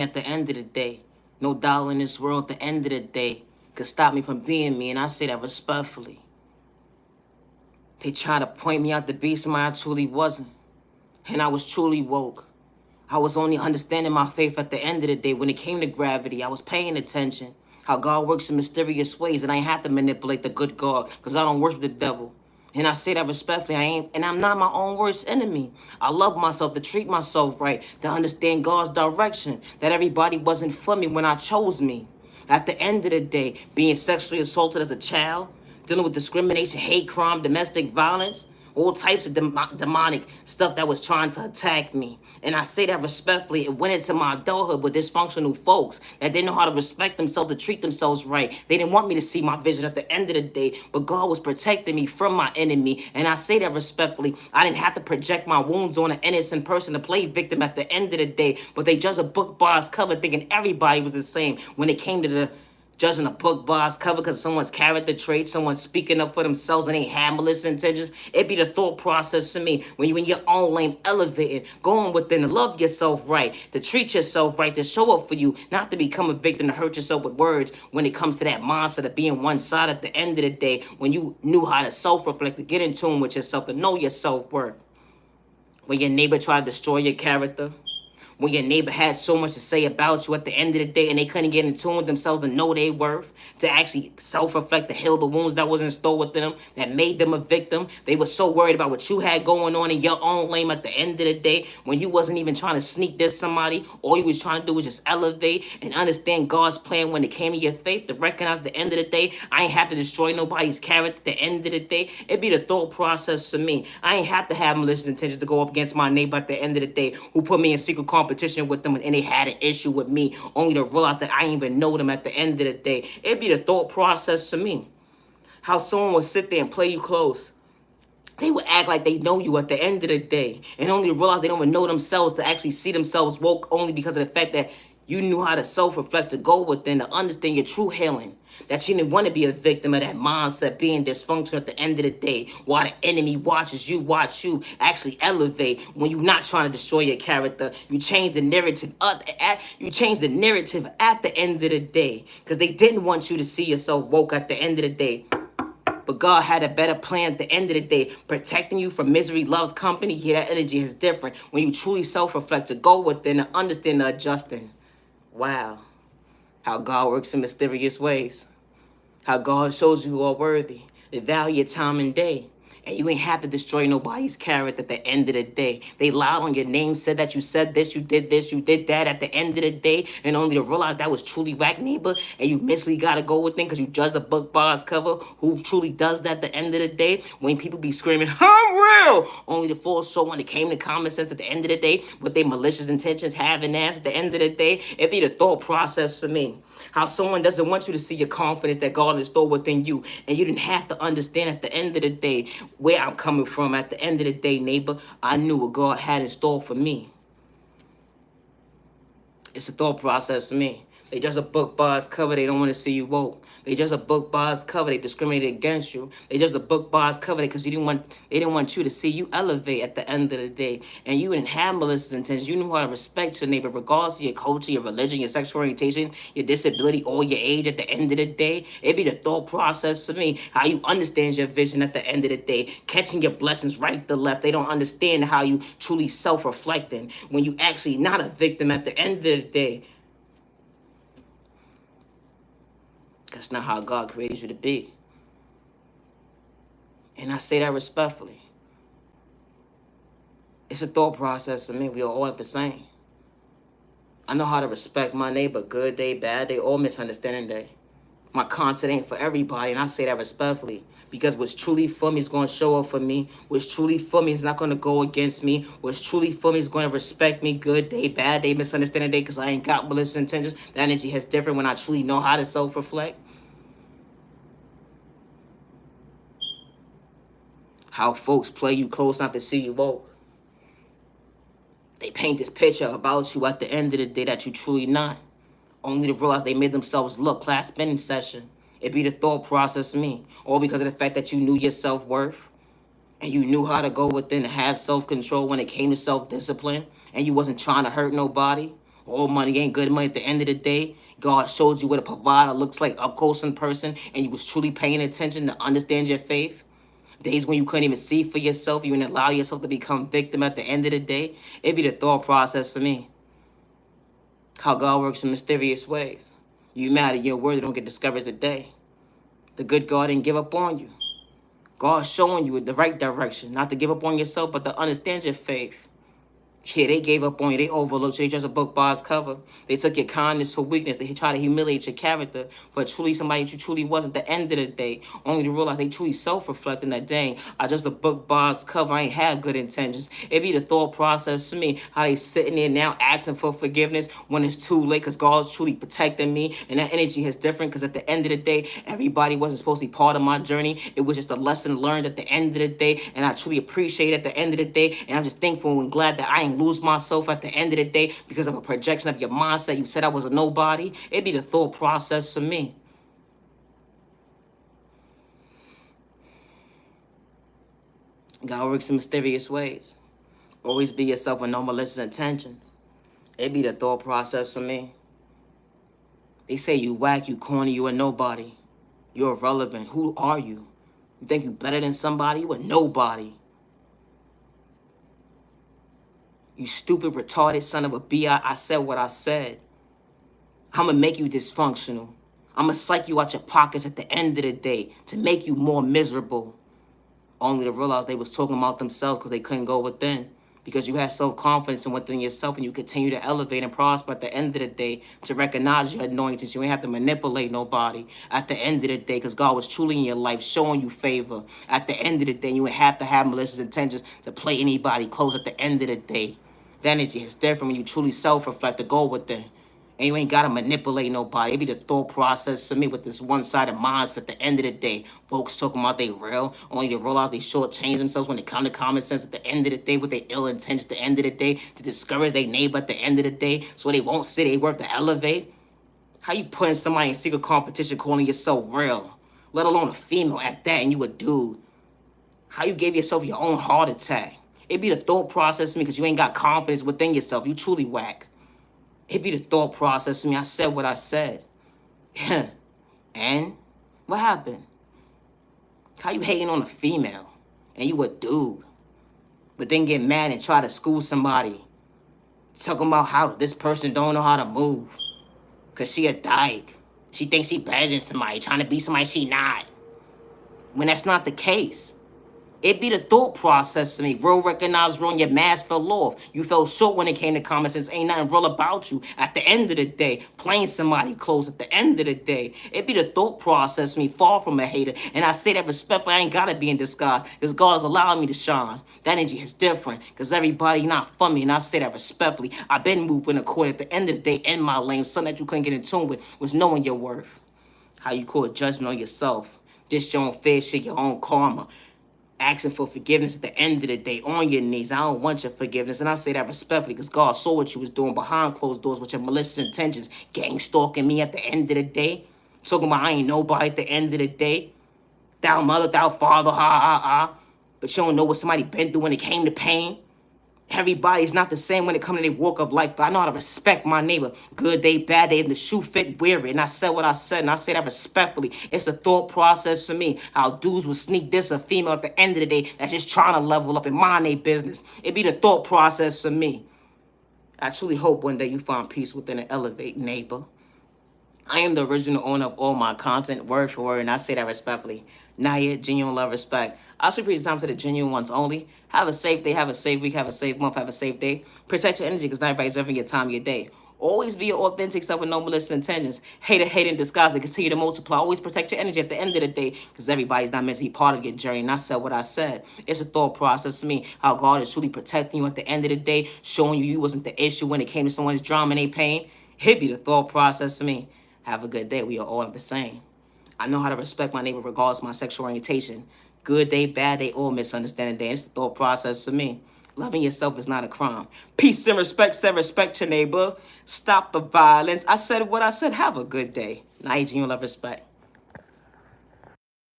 At the end of the day, no dollar in this world at the end of the day could stop me from being me, and I say that respectfully. They try to point me out to be somebody I truly wasn't, and I was truly woke. I was only understanding my faith at the end of the day. When it came to gravity, I was paying attention. How God works in mysterious ways, and I ain't have to manipulate the good God, because I don't worship the devil. And I say that respectfully, and I'm not my own worst enemy. I love myself to treat myself right, to understand God's direction, that everybody wasn't for me when I chose me. At the end of the day, being sexually assaulted as a child, dealing with discrimination, hate crime, domestic violence, all types of demonic stuff that was trying to attack me. And I say that respectfully. It went into my adulthood with dysfunctional folks that didn't know how to respect themselves, to treat themselves right. They didn't want me to see my vision at the end of the day, but God was protecting me from my enemy. And I say that respectfully. I didn't have to project my wounds on an innocent person to play victim at the end of the day, but they judged a book by its cover thinking everybody was the same when it came to the judging a book by its cover because someone's character traits, someone speaking up for themselves and ain't have malicious intentions. It be the thought process to me when you in your own lane, elevating, going within to love yourself right, to treat yourself right, to show up for you, not to become a victim, to hurt yourself with words when it comes to that mindset of being one side at the end of the day, when you knew how to self-reflect, to get in tune with yourself, to know your self-worth. When your neighbor tried to destroy your character, when your neighbor had so much to say about you at the end of the day and they couldn't get in tune with themselves to know their worth, to actually self-reflect, to heal the wounds that was in store within them, that made them a victim. They were so worried about what you had going on in your own lane at the end of the day when you wasn't even trying to sneak this somebody. All you was trying to do was just elevate and understand God's plan when it came to your faith, to recognize at the end of the day, I ain't have to destroy nobody's character at the end of the day. It be the thought process for me. I ain't have to have malicious intentions to go up against my neighbor at the end of the day who put me in secret competition with them and they had an issue with me, only to realize that I didn't even know them at the end of the day. It'd be the thought process to me. How someone would sit there and play you close. They would act like they know you at the end of the day and only realize they don't even know themselves, to actually see themselves woke only because of the fact that you knew how to self-reflect, to go within, to understand your true healing. That you didn't want to be a victim of that mindset being dysfunctional at the end of the day, while the enemy watch you actually elevate when you're not trying to destroy your character. You change the narrative at the end of the day, because they didn't want you to see yourself woke at the end of the day. But God had a better plan at the end of the day, protecting you from misery loves company. Yeah, that energy is different when you truly self-reflect, to go within and understand the adjusting. Wow. How God works in mysterious ways. How God shows you are worthy, to value your time and day. And you ain't have to destroy nobody's character at the end of the day. They lied on your name, said that you said this, you did that at the end of the day, and only to realize that was truly whack neighbor, and you mentally gotta go within because you judge a book by its cover. Who truly does that at the end of the day? When people be screaming, I'm real, only to fall short when it came to common sense at the end of the day, what they malicious intentions have and ass at the end of the day. It be the thought process for me. How someone doesn't want you to see your confidence that God is stored within you, and you didn't have to understand at the end of the day where I'm coming from. At the end of the day, neighbor, I knew what God had in store for me. It's a thought process to me. They just a book by its cover. They don't want to see you woke. They just a book by its cover. They discriminated against you. They just a book by its cover because they didn't want you to see you elevate at the end of the day. And you didn't have malicious intentions. You knew how to respect your neighbor, regardless of your culture, your religion, your sexual orientation, your disability, or your age. At the end of the day, it be the thought process to me. How you understand your vision at the end of the day, catching your blessings right to left. They don't understand how you truly self-reflecting when you actually not a victim at the end of the day. That's not how God created you to be. And I say that respectfully. It's a thought process to me. We are all the same. I know how to respect my neighbor. Good day, bad day, or misunderstanding day. My concept ain't for everybody, and I say that respectfully. Because what's truly for me is going to show up for me. What's truly for me is not going to go against me. What's truly for me is going to respect me. Good day, bad day, misunderstanding day, because I ain't got malicious intentions. That energy has different when I truly know how to self-reflect. How folks play you close not to see you woke. They paint this picture about you at the end of the day that you truly not. Only to realize they made themselves look. Class spinning session. It be the thought process me. All because of the fact that you knew your self-worth. And you knew how to go within and have self-control when it came to self-discipline. And you wasn't trying to hurt nobody. All money ain't good money at the end of the day. God showed you what a provider looks like up close in person, and you was truly paying attention to understand your faith. Days when you couldn't even see for yourself, you didn't allow yourself to become victim at the end of the day. It'd be the thought process to me. How God works in mysterious ways. You mad at your word that don't get discovered today. The good God didn't give up on you. God's showing you the right direction, not to give up on yourself, but to understand your faith. Yeah, they gave up on you. They overlooked you. They just a book by its cover. They took your kindness for weakness. They tried to humiliate your character for truly somebody that you truly was at the end of the day. Only to realize they truly self-reflecting that, dang, I just a book by its cover. I ain't have good intentions. It be the thought process to me, how they sitting there now asking for forgiveness when it's too late because God's truly protecting me. And that energy is different because at the end of the day, everybody wasn't supposed to be part of my journey. It was just a lesson learned at the end of the day. And I truly appreciate it at the end of the day. And I'm just thankful and glad that I ain't lose myself at the end of the day because of a projection of your mindset. You said I was a nobody. It'd be the thought process for me. God works in mysterious ways. Always be yourself with no malicious intentions. It'd be the thought process for me. They say you whack, you corny, you a nobody. You're irrelevant. Who are you? You think you better than somebody? You a nobody. You stupid, retarded son of a B.I. I said what I said. I'm going to make you dysfunctional. I'm going to psych you out your pockets at the end of the day to make you more miserable. Only to realize they was talking about themselves because they couldn't go within. Because you had self-confidence in within yourself and you continue to elevate and prosper at the end of the day to recognize your anointings. You ain't have to manipulate nobody at the end of the day because God was truly in your life showing you favor. At the end of the day, you ain't have to have malicious intentions to play anybody close at the end of the day. The energy is different when you truly self-reflect to go within. And you ain't got to manipulate nobody. It be the thought process to me with this one-sided mindset at the end of the day. Folks talking about they real, only to realize they shortchange themselves when they come to common sense at the end of the day with their ill intentions at the end of the day to discourage their neighbor at the end of the day so they won't say they worth to elevate. How you putting somebody in secret competition calling yourself real, let alone a female at that and you a dude? How you gave yourself your own heart attack? It be the thought process to me because you ain't got confidence within yourself. You truly whack. It be the thought process to me. I said what I said. And what happened? How you hating on a female and you a dude, but then get mad and try to school somebody, talking about how this person don't know how to move because she a dyke. She thinks she better than somebody, trying to be somebody she not. When that's not the case. It be the thought process to me. Real recognized real and your mask fell off. You fell short when it came to common sense. Ain't nothing real about you. At the end of the day, playing somebody close at the end of the day. It be the thought process to me, far from a hater. And I say that respectfully. I ain't got to be in disguise because God is allowing me to shine. That energy is different because everybody not for me. And I say that respectfully. I've been moving according at the end of the day in my lane. Something that you couldn't get in tune with was knowing your worth. How you call judgment on yourself. Just your own fair shit, your own karma. Asking for forgiveness at the end of the day on your knees. I don't want your forgiveness. And I say that respectfully because God saw what you was doing behind closed doors with your malicious intentions. Gang stalking me at the end of the day. Talking about I ain't nobody at the end of the day. Thou mother, thou father, But you don't know what somebody been through when it came to pain. Everybody's not the same when it comes to their walk of life, but I know how to respect my neighbor. Good day, bad day, if the shoe fit, wear it. And I said what I said, and I say that respectfully. It's a thought process to me. How dudes will sneak this a female at the end of the day that's just trying to level up and mind their business. It be the thought process to me. I truly hope one day you find peace within and elevate, neighbor. I am the original owner of all my content, word for word, and I say that respectfully. Naya, genuine love, respect. I should preach time to the genuine ones only. Have a safe day, have a safe week, have a safe month, have a safe day. Protect your energy because not everybody's ever your time of your day. Always be your authentic self with no malicious intentions. Hate in disguise to continue to multiply. Always protect your energy at the end of the day because everybody's not meant to be part of your journey. And I said what I said. It's a thought process to me. How God is truly protecting you at the end of the day, showing you wasn't the issue when it came to someone's drama and their pain. It be the thought process to me. Have a good day. We are all the same. I know how to respect my neighbor regardless of my sexual orientation. Good day, bad day, or misunderstanding day. It's the thought process to me. Loving yourself is not a crime. Peace and respect. Say respect your neighbor. Stop the violence. I said what I said. Have a good day. Now, you love, respect.